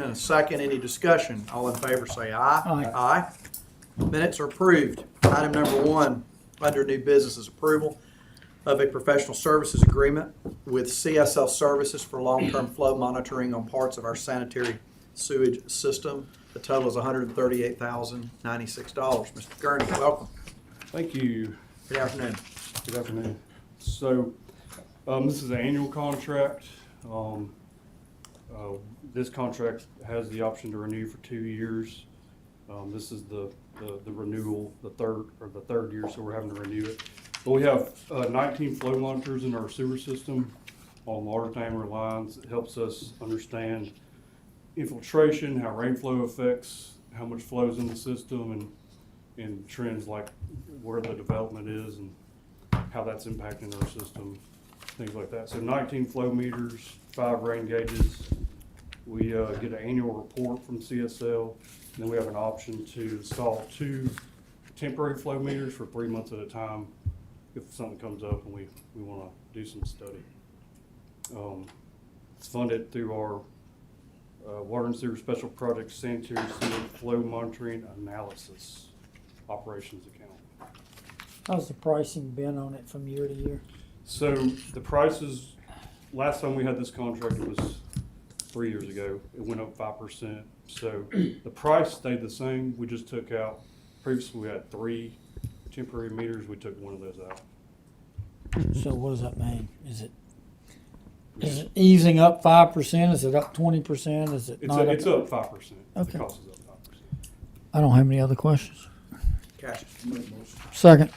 motion and a second. Any discussion? All in favor say aye. Aye. Aye. Minutes are approved. Item number 1, under new business, is approval of a professional services agreement with CSL Services for long-term flow monitoring on parts of our sanitary sewage system. The total is $138,096. Mr. Gurney, welcome. Thank you. Good afternoon. Good afternoon. So, this is an annual contract. This contract has the option to renew for 2 years. This is the renewal, the third year, so we're having to renew it. But we have 19 flow monitors in our sewer system on large diameter lines. It helps us understand infiltration, how rainflow affects how much flows in the system, and trends like where the development is and how that's impacting our system, things like that. So 19 flow meters, 5 rain gauges. We get an annual report from CSL. And then we have an option to install 2 temporary flow meters for 3 months at a time if something comes up and we want to do some study. It's funded through our Water and Sewer Special Projects Sanitary Sewer Flow Monitoring Analysis Operations Account. How's the pricing been on it from year to year? So the prices, last time we had this contract, it was 3 years ago. It went up 5%. So the price stayed the same. We just took out, previously we had 3 temporary meters. We took one of those out. So what does that mean? Is it easing up 5%? Is it up 20%? Is it It's, not? it's up 5%. Okay. The cost is up 5%. I don't have any other questions. Cash. Second.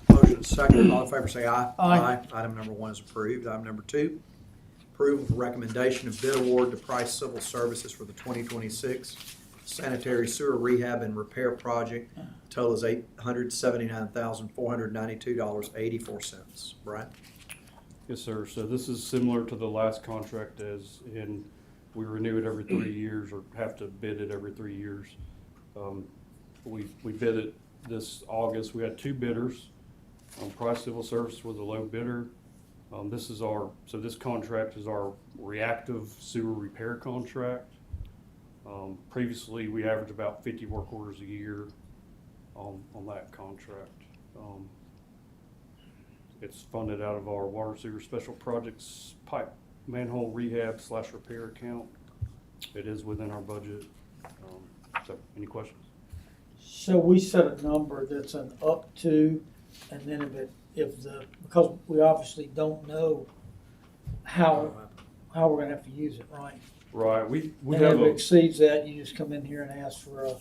Motion is second. All in favor say aye. Aye. Item number 1 is approved. Item number 2, approval of recommendation of bid award to Price Civil Services for the 2026 sanitary sewer rehab and repair project. Total is $879,492.84. Brian? Yes, sir. So this is similar to the last contract, as in we renew it every 3 years or have to bid it every 3 years. We bid it this August. We had 2 bidders. Price Civil Service was the low bidder. This contract is our reactive sewer repair contract. Previously, we averaged about 50 work orders a year on that contract. It's funded out of our Water Sewer Special Projects pipe manhole rehab / repair account. It is within our budget. So, any questions? So we set a number that's an up to, and then because we obviously don't know how we're gonna have to use it, right? Right. We And have if it exceeds that, you just come in here and ask for a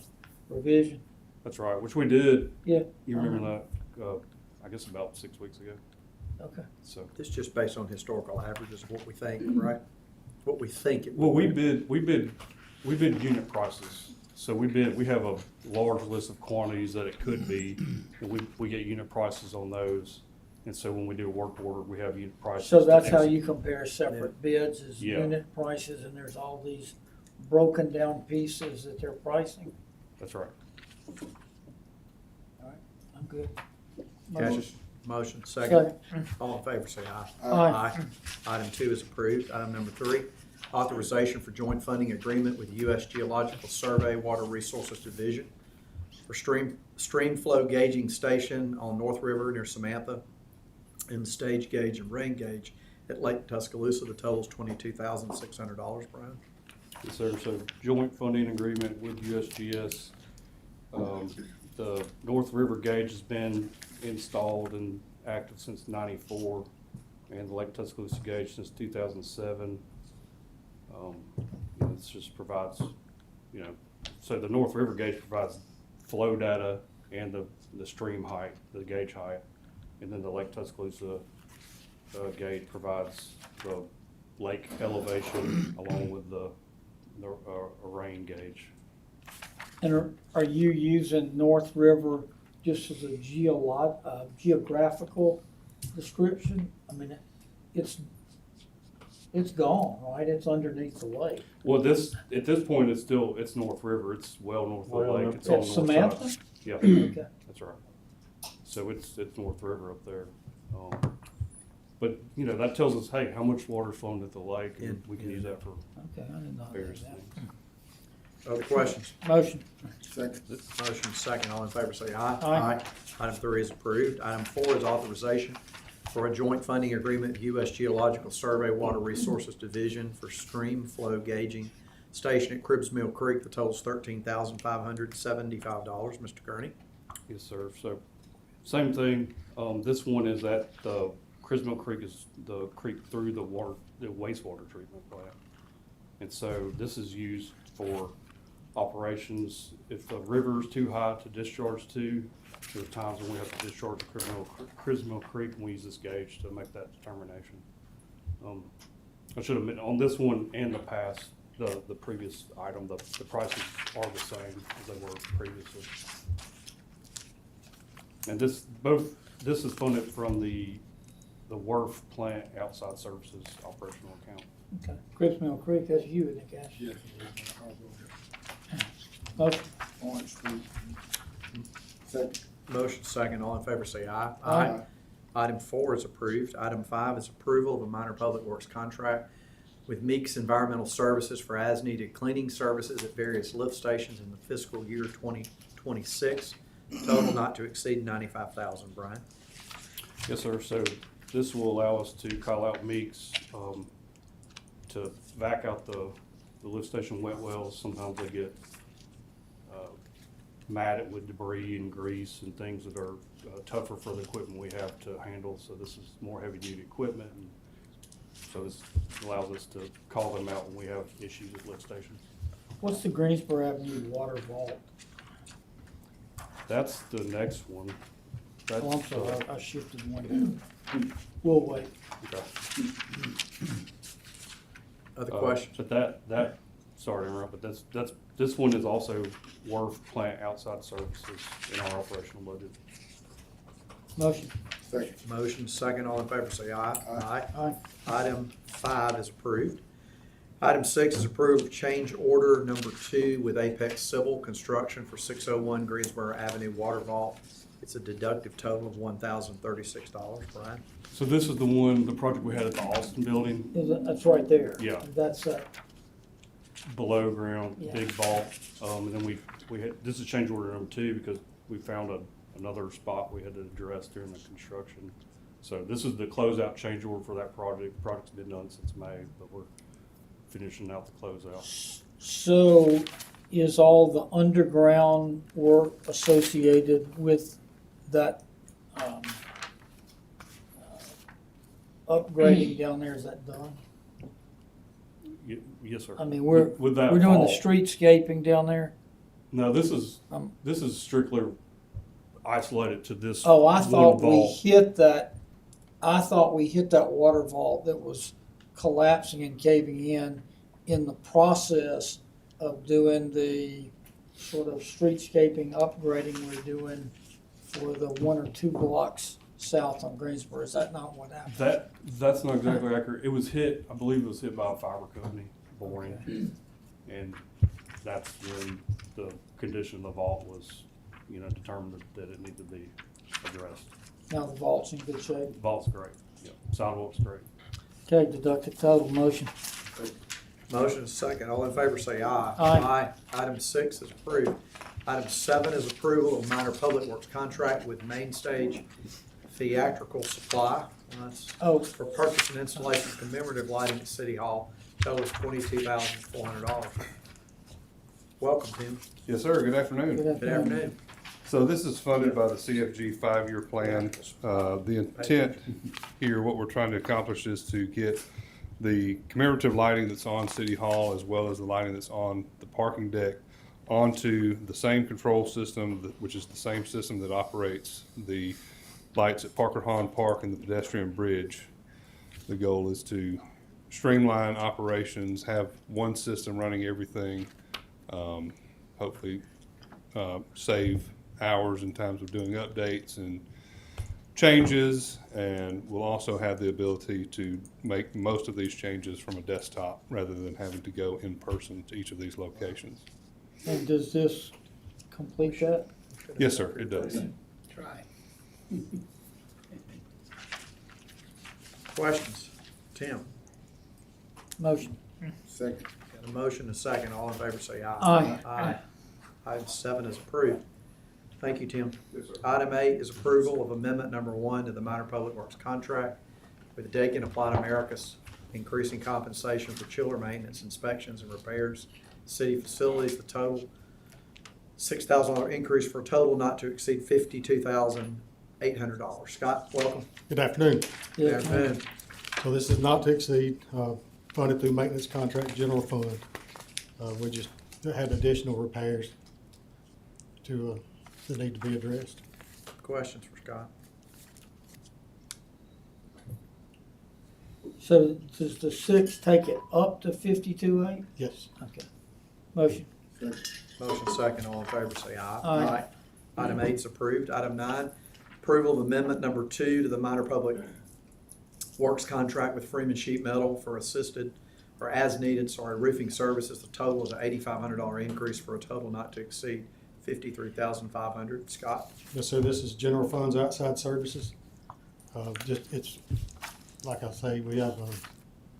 revision. that's right, which we did. Yeah. You remember that? I guess about 6 weeks ago. Okay. So. This is just based on historical averages of what we think, right? What we think it Well, will we bid unit prices. So we have a large list of quantities that it could be, and we get unit prices on those. And so when we do a work order, we have unit prices. So that's to how execute. you compare separate bids, is Yeah. unit prices, and there's all these broken down pieces that they're pricing. That's right. All right, I'm good. Cash. Motion second. Second. All in favor say aye. Aye. Item 2 is approved. Item number 3, authorization for joint funding agreement with U.S. Geological Survey Water Resources Division for stream flow gauging station on North River near Samantha, and the stage gauge and rain gauge at Lake Tuscaloosa. The total is $22,600, Brian. Yes, sir. So joint funding agreement with USGS. The North River gauge has been installed and active since '94, and the Lake Tuscaloosa gauge since 2007. This just provides, so the North River gauge provides flow data and the stream height, the gauge height, and then the Lake Tuscaloosa gauge provides the lake elevation along with the rain gauge. And are you using North River just as a geographical description? I mean, it's gone, right? It's underneath the lake. Well, at this point, it's North River. It's well north of the lake. It's on At the north Samantha? side. Yeah, Okay. that's right. So it's North River up there. But that tells us, hey, how much water's flowing at the lake, and we can use that for Okay, I didn't know various that. things. Other questions? Motion. Second. Motion second, all in favor say aye. Aye. Item 3 is approved. Item 4 is authorization for a joint funding agreement with U.S. Geological Survey Water Resources Division for stream flow gauging station at Cribbs Mill Creek. The total is $13,575. Mr. Gurney? Yes, sir. So, same thing. This one is at the Crismill Creek is the creek through the wastewater treatment plant. And so this is used for operations. If the river is too high to discharge to, there's times when we have to discharge to Crismill Creek, and we use this gauge to make that determination. I should admit, on this one and the past, the previous item, the prices are the same as they were previously. And this is funded from the WRF plant outside services operational account. Okay. Cribbs Mill Creek, that's you, isn't it, Cash? Yes. Motion. Orange Street. Second. Motion second, all in favor say aye. Aye. Item 4 is approved. Item 5 is approval of a minor public works contract with Meeks Environmental Services for as-needed cleaning services at various lift stations in the fiscal year 2026. Total not to exceed $95,000. Brian? Yes, sir. So this will allow us to call out Meeks to vac out the lift station wet wells. Sometimes they get matted with debris and grease and things that are tougher for the equipment we have to handle. So this is more heavy duty equipment. And so this allows us to call them out when we have issues at lift stations. What's the Greensboro Avenue water vault? That's the next one. That's, Oh, I'm sorry, I shifted one. We'll wait. okay. Other questions? But that, sorry to interrupt, but this one is also WRF plant outside services in our operational budget. Motion. Second. Motion second, all in favor say aye. Aye. Item 5 is approved. Item 6 is approval of change order number 2 with Apex Civil Construction for 601 Greensboro Avenue Water Vault. It's a deductive total of $1,036. Brian? So this is the project we had at the Austin building, That's right there. Yeah. That's, below ground, Yeah. big vault. And then we had, this is change order number 2 because we found another spot we had to address during the construction. So this is the closeout change order for that project. The project's been done since May, but we're finishing out the closeout. so is all the underground work associated with that, upgrading down there, is that done? Yes, sir. I mean, we're With that doing the vault. streetscaping down there? No, this is Um, strictly isolated to this. Oh, I one thought we vault. hit that, water vault that was collapsing and caving in the process of doing the sort of streetscaping upgrading we're doing for the 1 or 2 blocks south on Greensboro. Is that not what happened? That's not exactly accurate. It was hit, I believe it was hit by a fiber company boring. And that's when the condition of the vault was, determined that it needed to be addressed. Now the vault's in good shape. Vault's great. Yep. Sidewalk's great. Okay, deducted total motion. Motion is second. All in favor say aye. Aye. Item 6 is approved. Item 7 is approval of minor public works contract with Mainstage Theatrical Supply. That's Oh, for purchase and installation of commemorative lighting at City Hall. Total is $22,400. Welcome, Tim. Yes, sir. Good afternoon. Good afternoon. So this is funded by the CFG 5-year plan. The intent here, what we're trying to accomplish is to get the commemorative lighting that's on City Hall as well as the lighting that's on the parking deck onto the same control system, which is the same system that operates the lights at Parker Hahn Park and the pedestrian bridge. The goal is to streamline operations, have one system running everything, hopefully save hours in times of doing updates and changes, and we'll also have the ability to make most of these changes from a desktop rather than having to go in person to each of these locations. and does this complete that? Yes, sir, it does. Try. Questions? Tim? Motion. Second. Got a motion and a second. All in favor say aye. Aye. Aye. Item 7 is approved. Thank you, Tim. Yes, sir. Item 8 is approval of amendment number 1 to the minor public works contract with Dakin Applied Americas, increasing compensation for chiller maintenance, inspections, and repairs, city facilities. The total $6,000 increase for a total not to exceed $52,800. Scott, welcome. Good afternoon. Good afternoon. So this is not to exceed, funded through maintenance contract general fund. We just had additional repairs that need to be addressed. Questions for Scott? So does the 6 take it up to 52.8? Yes. Okay. Motion. Second. Motion second, all in favor say aye. Aye. Item 8 is approved. Item 9, approval of amendment number 2 to the minor public works contract with Freeman Sheet Metal for assisted, or as needed, roofing services. The total is an $8,500 increase for a total not to exceed $53,500. Scott? Yes, sir. This is general funds outside services. It's, like I say, we have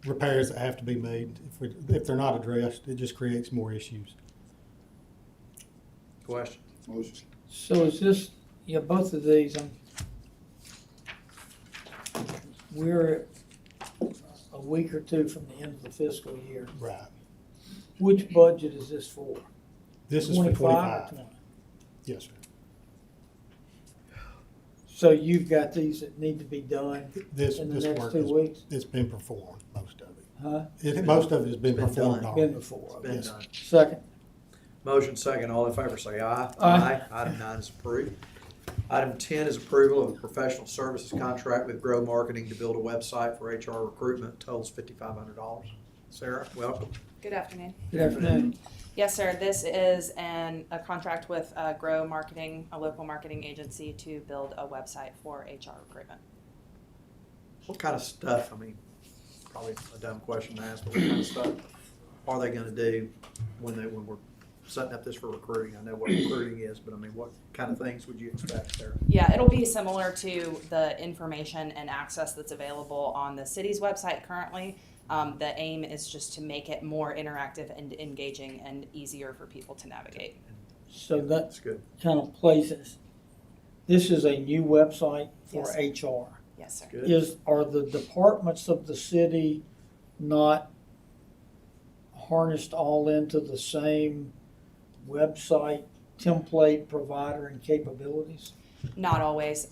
repairs that have to be made. If they're not addressed, it just creates more issues. Question? Motion. So is this, both of these, we're a week or two from the end of the fiscal year. Right. Which budget is this for? This is for 25 or 25. 20? Yes, sir. So you've got these that need to be done This in the next work 2 weeks? it's been performed, most of it. Huh? Most of it has been It's been performed done. Been already. before. Been Yes. done. Second. Motion second, all in favor say aye. Aye. Item 9 is approved. Item 10 is approval of a professional services contract with Grow Marketing to build a website for HR recruitment. Totals $5,500. Sarah, welcome. Good afternoon. Good afternoon. Yes, sir. This is a contract with Grow Marketing, a local marketing agency, to build a website for HR recruitment. What kind of stuff, probably a dumb question to ask, but what kind of stuff are they gonna do when we're setting up this for recruiting? I know what recruiting is, but what kind of things would you expect there? Yeah, it'll be similar to the information and access that's available on the city's website currently. The aim is just to make it more interactive and engaging and easier for people to navigate. So that That's good. kind of places, this is a new website for Yes. HR. Yes, sir. Good. Are the departments of the city not harnessed all into the same website template provider and capabilities? Not always.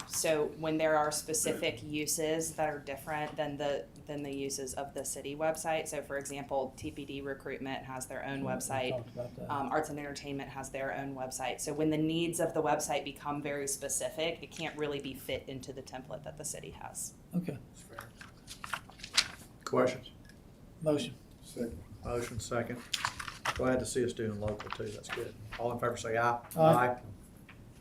So when there are specific uses that are different than the uses of the city website. So for example, TPD recruitment has their own We website. talked about that. Arts and entertainment has their own website. So when the needs of the website become very specific, it can't really be fit into the template that the city has. Okay, Questions? motion. Second. Motion second. Glad to see us doing local too. That's good. All in favor say aye. Aye.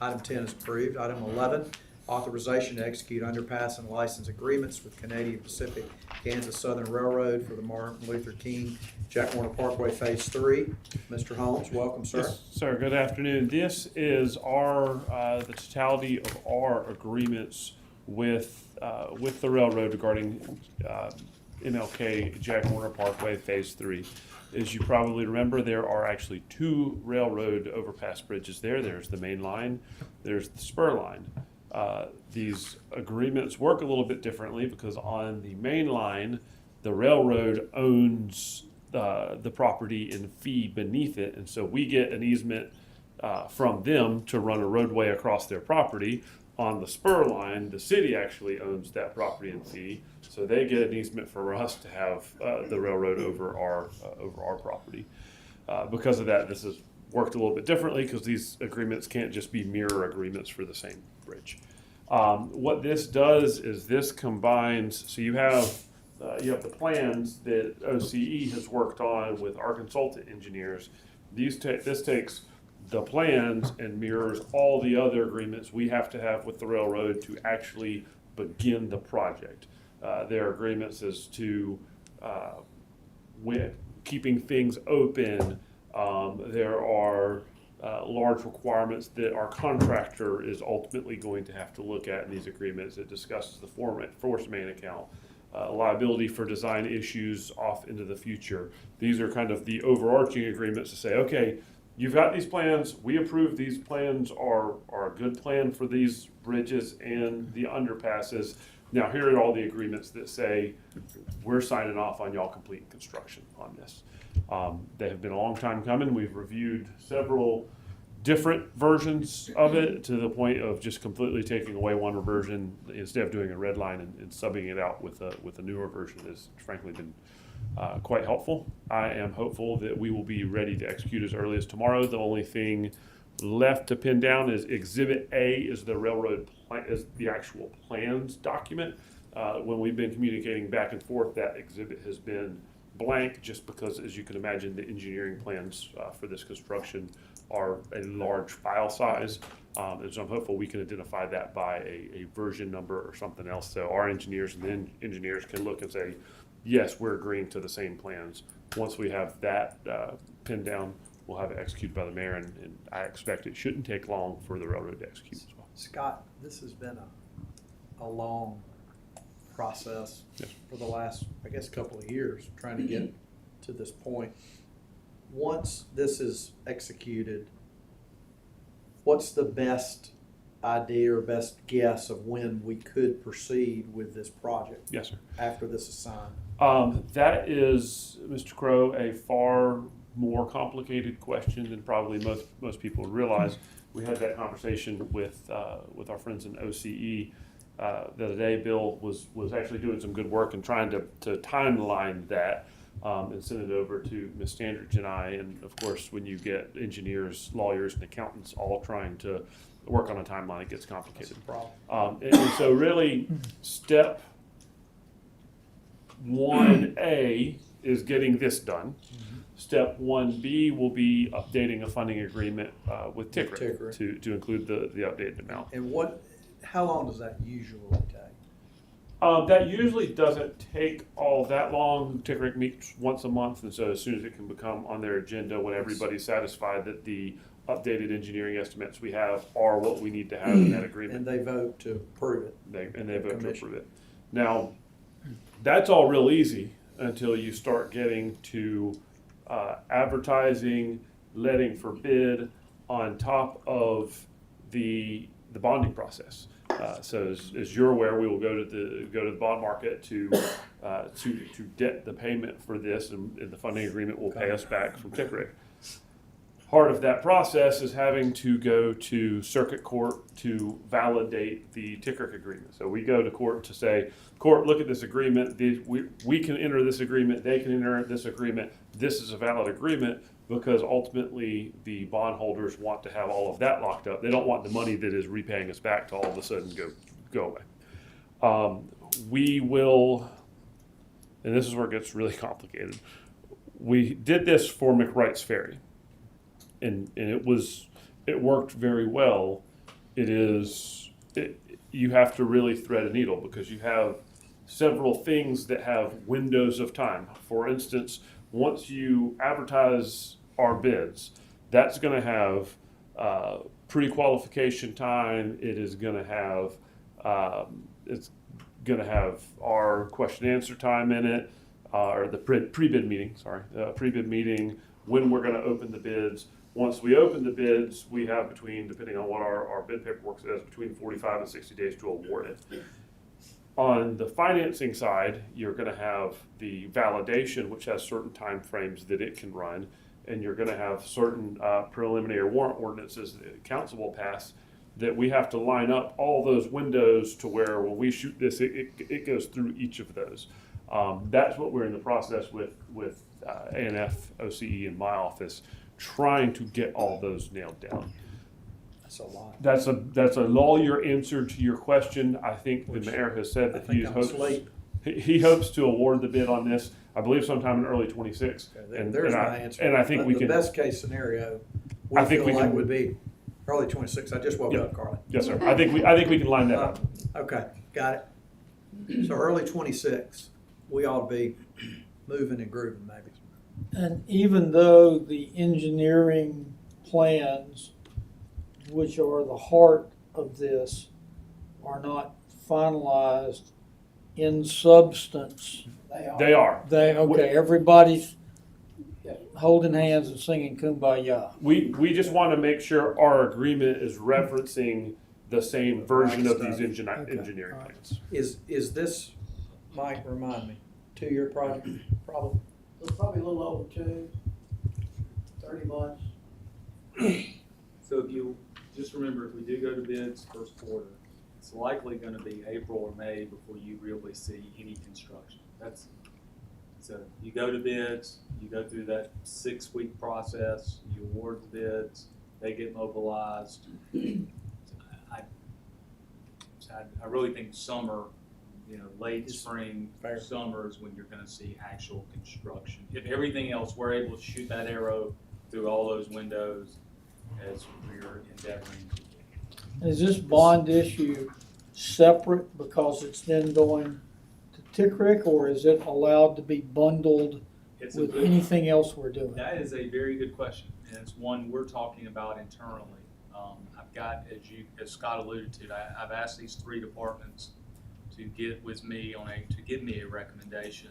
Item 10 is approved. Item 11, authorization to execute underpass and license agreements with Canadian Pacific Kansas Southern Railroad for the Martin Luther King Jack Warner Parkway Phase 3. Mr. Holmes, welcome, sir. Yes, sir. Good afternoon. This is the totality of our agreements with the railroad regarding MLK Jack Warner Parkway Phase 3. As you probably remember, there are actually 2 railroad overpass bridges there. There's the main line, there's the spur line. These agreements work a little bit differently because on the main line, the railroad owns the property in fee beneath it, and so we get an easement from them to run a roadway across their property. On the spur line, the city actually owns that property in fee, so they get an easement for us to have the railroad over our property. Because of that, this has worked a little bit differently because these agreements can't just be mirror agreements for the same bridge. What this does is this combines, so you have the plans that OCE has worked on with our consultant engineers. This takes the plans and mirrors all the other agreements we have to have with the railroad to actually begin the project. Their agreements as to keeping things open. There are large requirements that our contractor is ultimately going to have to look at in these agreements. It discusses the force main account, liability for design issues off into the future. These are kind of the overarching agreements to say, okay, you've got these plans, we approve these plans are a good plan for these bridges and the underpasses. Now, here are all the agreements that say, we're signing off on y'all completing construction on this. They have been a long time coming. We've reviewed several different versions of it to the point of just completely taking away one version instead of doing a red line and subbing it out with a newer version has frankly been quite helpful. I am hopeful that we will be ready to execute as early as tomorrow. The only thing left to pin down is Exhibit A is the railroad plan, is the actual plans document. When we've been communicating back and forth, that exhibit has been blank just because, as you can imagine, the engineering plans for this construction are a large file size. And so I'm hopeful we can identify that by a version number or something else. So our engineers and then engineers can look and say, yes, we're agreeing to the same plans. Once we have that pinned down, we'll have it executed by the mayor, and I expect it shouldn't take long for the railroad to execute as well. Scott, this has been a long process Yes. for the last, I guess, couple of years, trying to get to this point. Once this is executed, what's the best idea or best guess of when we could proceed with this project Yes, sir. after this is signed? That is, Mr. Crow, a far more complicated question than probably most people realize. We had that conversation with our friends in OCE the other day. Bill was actually doing some good work and trying to timeline that and send it over to Ms. Standridge and I. And of course, when you get engineers, lawyers, and accountants all trying to work on a timeline, it gets complicated. That's the problem. And so really, step 1A is getting this done. Step 1B will be updating a funding agreement with TICRIC to include the updated amount. And how long does that usually take? That usually doesn't take all that long. TICRIC meets once a month, and so as soon as it can become on their agenda, when everybody's satisfied that the updated engineering estimates we have are what we need to have in that agreement. And they vote to approve it. They vote to Commission. approve it. Now, that's all real easy until you start getting to advertising, letting for bid on top of the bonding process. So as you're aware, we will go to the bond market to debt the payment for this, and the funding agreement will pay us back from TICRIC. Part of that process is having to go to circuit court to validate the TICRIC agreement. So we go to court to say, court, look at this agreement. We can enter this agreement. They can enter this agreement. This is a valid agreement, because ultimately the bondholders want to have all of that locked up. They don't want the money that is repaying us back to all of a sudden go away. We will, and this is where it gets really complicated. We did this for McWright's Ferry. And it worked very well. You have to really thread a needle, because you have several things that have windows of time. For instance, once you advertise our bids, that's going to have pre-qualification time. It is going to have our question and answer time in it, or the pre-bid meeting. Pre-bid meeting, when we're going to open the bids. Once we open the bids, we have depending on what our bid paperwork says, between 45 and 60 days to award it. On the financing side, you're going to have the validation, which has certain time frames that it can run, and you're going to have certain preliminary warrant ordinances that the council will pass, that we have to line up all those windows to where when we shoot this, it goes through each of those. That's what we're in the process with ANF, OCE, and my office, trying to get all those nailed down. That's a lot. That's a lawyer answer to your question. I think the mayor has said that he hopes to award the bid on this, I believe, sometime in early 26. Okay, there's my answer. And I think But we the can. best case scenario, I think we feel like can- would be early 26. I just woke Yeah. up, Carly. Yes, sir. I think we can line that up. Okay, got it. So early 26, we ought to be moving and grooving maybe. And even though the engineering plans, which are the heart of this, are not finalized in substance? They are. Okay, everybody's holding hands and singing Kumbaya. We just want to make sure our agreement is referencing the same version of these Okay. engineering All right. plans. Is this, Mike, remind me, 2-year project, probably? It's probably a little over 30 months. So if you, just remember, if we do go to bids first quarter, it's likely gonna be April or May before you really see any construction. So you go to bids, you go through that 6-week process, you award the bids, they get mobilized. I really think summer, late spring, Fair. summer is when you're gonna see actual construction. If everything else, we're able to shoot that arrow through all those windows as we're endeavoring to do. Is this bond issue separate because it's then going to TICRIC, or is it allowed to be bundled It's a with good, anything else we're doing? that is a very good question, and it's one we're talking about internally. I've got, as Scott alluded to, I've asked these 3 departments to get with me to give me a recommendation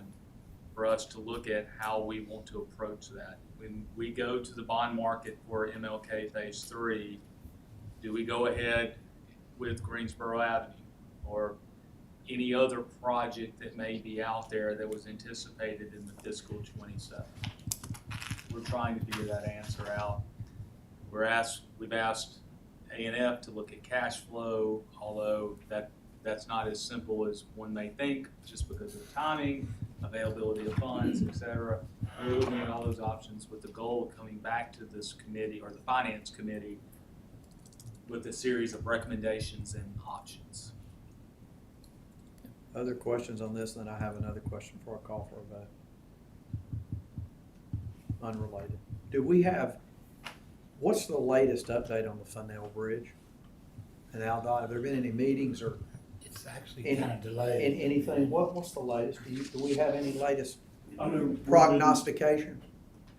for us to look at how we want to approach that. When we go to the bond market for MLK Phase 3, do we go ahead with Greensboro Avenue or any other project that may be out there that was anticipated in the fiscal 27? We're trying to figure that answer out. We've asked A&F to look at cash flow, although that's not as simple as one may think, just because of timing, availability of funds, et cetera. We're looking at all those options with the goal of coming back to this committee or the finance committee with a series of recommendations and options. Other questions on this? Then I have another question before I call for a vote. Unrelated. What's the latest update on the Funnell Bridge? And Aldott, have there been any meetings or It's actually kind of in delayed. anything? What's the latest? Do we have any latest I know prognostication?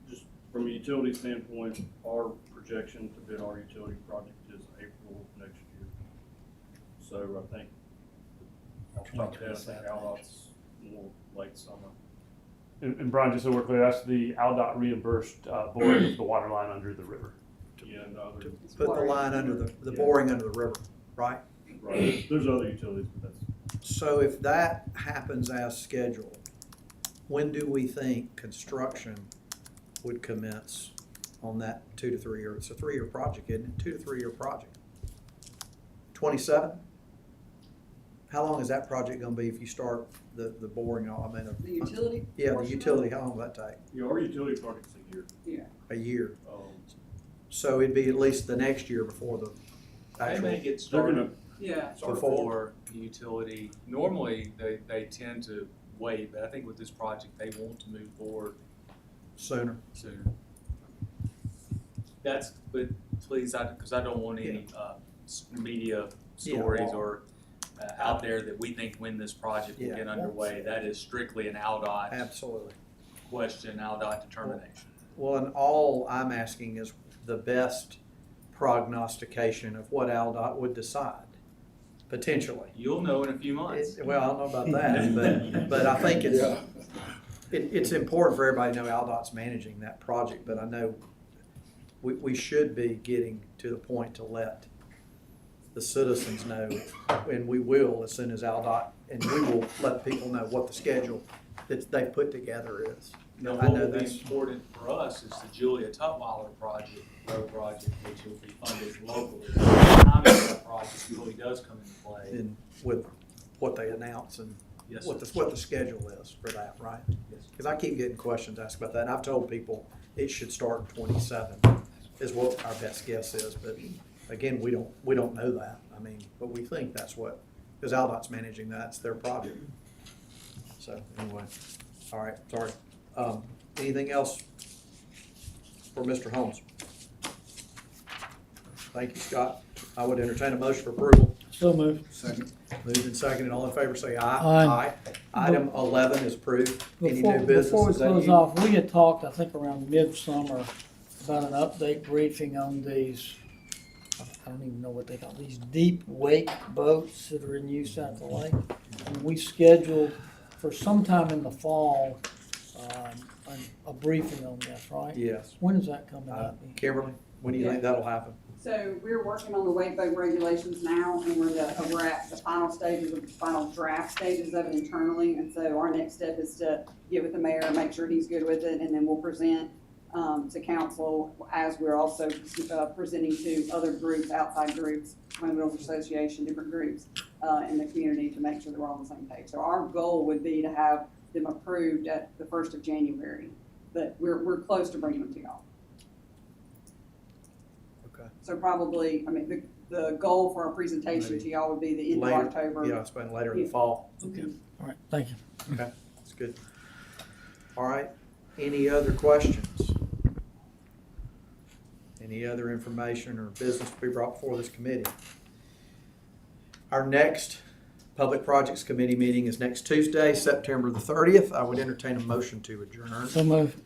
just from a utility standpoint, our projection to bid our utility project is April next year. So I think I'll stop there. I think Aldot's more late summer. And Brian, just so we're clear, that's the Aldott reimbursed boring of the water line under the river. Yeah, and other, Put the line under the boring under the river, right? right, there's other utilities, but that's. So if that happens as scheduled, when do we think construction would commence on that 2 to 3 year? It's a 3-year project, isn't it? 2 to 3 year project. 27? How long is that project gonna be if you start the boring? The utility? Yeah, the portion of utility, how long will that take? Yeah, our utility project's a year. it? Yeah. A year. So So it'd be at least the next year before the They may actual. get started gonna- Yeah. before the utility. Normally, they tend to wait, but I think with this project, they want to move forward Sooner. sooner. But please, because I don't want any media Yeah, stories well- or out there that we think when this project will Yeah. get underway. That is strictly an Aldott Absolutely. question, Aldott determination. Well, and all I'm asking is the best prognostication of what Aldott would decide, potentially. You'll know in a few months. Well, I don't know about that, but I think it's important for everybody to know Aldott's managing that project, but I know we should be getting to the point to let the citizens know, and we will as soon as Aldott, and we will let people know what the schedule that they've put together is. Now, I what know will be that's, important for us is the Julia Tutwiler road project, which will be funded locally. The timing of that project really does come into play. in with what they announce and Yes, what sir. what the schedule is for that, right? Yes. Because I keep getting questions asked about that, and I've told people it should start in 27 is what our best guess is, but again, we don't know that. I mean, but we think that's what, because Aldott's managing that, it's their project. So anyway, all right, sorry. Anything else for Mr. Holmes? Thank you, Scott. I would entertain a motion for approval. So moved. Second. Moved and seconded, all in favor say aye. Aye. Item 11 is approved. Any new Before business? we Is that close you? off, we had talked, I think around midsummer, about an update briefing on these, I don't even know what they call, these deep wake boats that are in use out the lake. and we scheduled for sometime in the fall, a briefing on this, right? Yes. When is that coming up? Kimberly, when do you think that'll happen? So we're working on the weight boat regulations now, and we're at the final stages of the final draft stages of it internally. And so our next step is to get with the mayor and make sure he's good with it, and then we'll present to council as we're also presenting to other groups, outside groups, Women Builders Association, different groups in the community to make sure that we're on the same page. So our goal would be to have them approved at the 1st of January, but we're close to bringing them to y'all. Okay. So probably, I mean, the goal for our presentation to Maybe y'all would be the end later, of October. Yeah, it's been later in the fall. Okay, all right, thank you. Okay, that's good. All right, any other questions? Any other information or business to be brought before this committee? Our next Public Projects Committee meeting is next Tuesday, September the 30th. I would entertain a motion to adjourn. So move.